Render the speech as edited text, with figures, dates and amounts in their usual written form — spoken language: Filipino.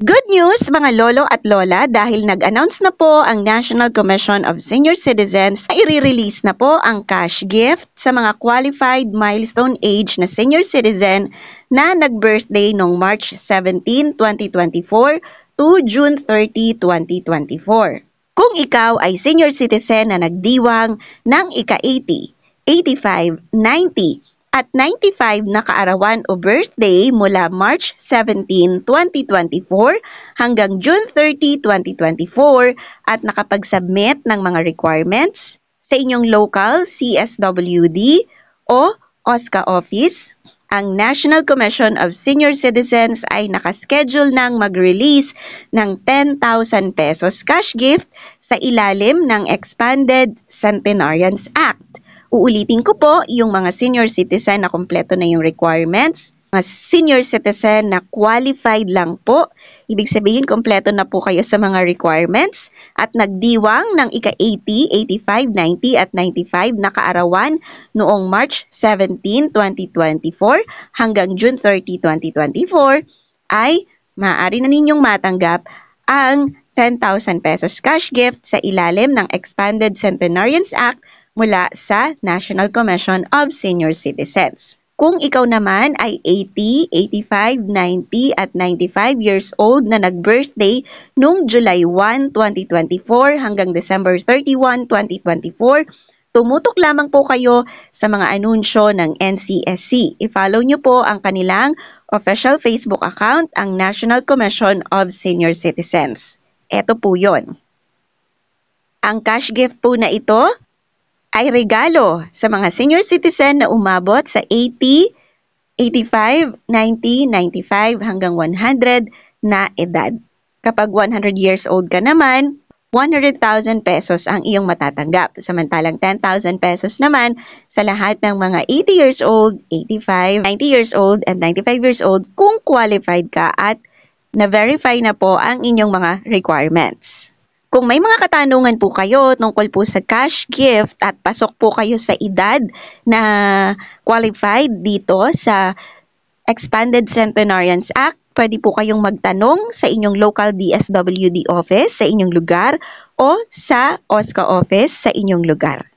Good news mga lolo at lola dahil nag-announce na po ang National Commission of Senior Citizens na i-release na po ang cash gift sa mga qualified milestone age na senior citizen na nag-birthday noong March 17, 2024 to June 30, 2024. Kung ikaw ay senior citizen na nagdiwang ng ika-80, 85, 90, at 95 na kaarawan o birthday mula March 17, 2024 hanggang June 30, 2024 at nakapag-submit ng mga requirements sa inyong local CSWD o OSCA office, ang National Commission of Senior Citizens ay nakaschedule ng mag-release ng 10,000 pesos cash gift sa ilalim ng Expanded Centenarians Act. Uulitin ko po, yung mga senior citizen na kumpleto na yung requirements, mga senior citizen na qualified lang po, ibig sabihin kumpleto na po kayo sa mga requirements at nagdiwang ng ika-80, 85, 90 at 95 na kaarawan noong March 17, 2024 hanggang June 30, 2024 ay maaari na ninyong matanggap ang 10,000 pesos cash gift sa ilalim ng Expanded Centenarians Act mula sa National Commission of Senior Citizens. Kung ikaw naman ay 80, 85, 90 at 95 years old na nag-birthday noong July 1, 2024 hanggang December 31, 2024, tumutok lamang po kayo sa mga anunsyo ng NCSC. I-follow nyo po ang kanilang official Facebook account, ang National Commission of Senior Citizens. Ito po yon. Ang cash gift po na ito ay regalo sa mga senior citizen na umabot sa 80, 85, 90, 95 hanggang 100 na edad. Kapag 100 years old ka naman, 100,000 pesos ang iyong matatanggap. Samantalang 10,000 pesos naman sa lahat ng mga 80 years old, 85, 90 years old, and 95 years old kung qualified ka at na-verify na po ang inyong mga requirements. Kung may mga katanungan po kayo tungkol po sa cash gift at pasok po kayo sa edad na qualified dito sa Expanded Centenarians Act, pwede po kayong magtanong sa inyong local DSWD office sa inyong lugar o sa OSCA office sa inyong lugar.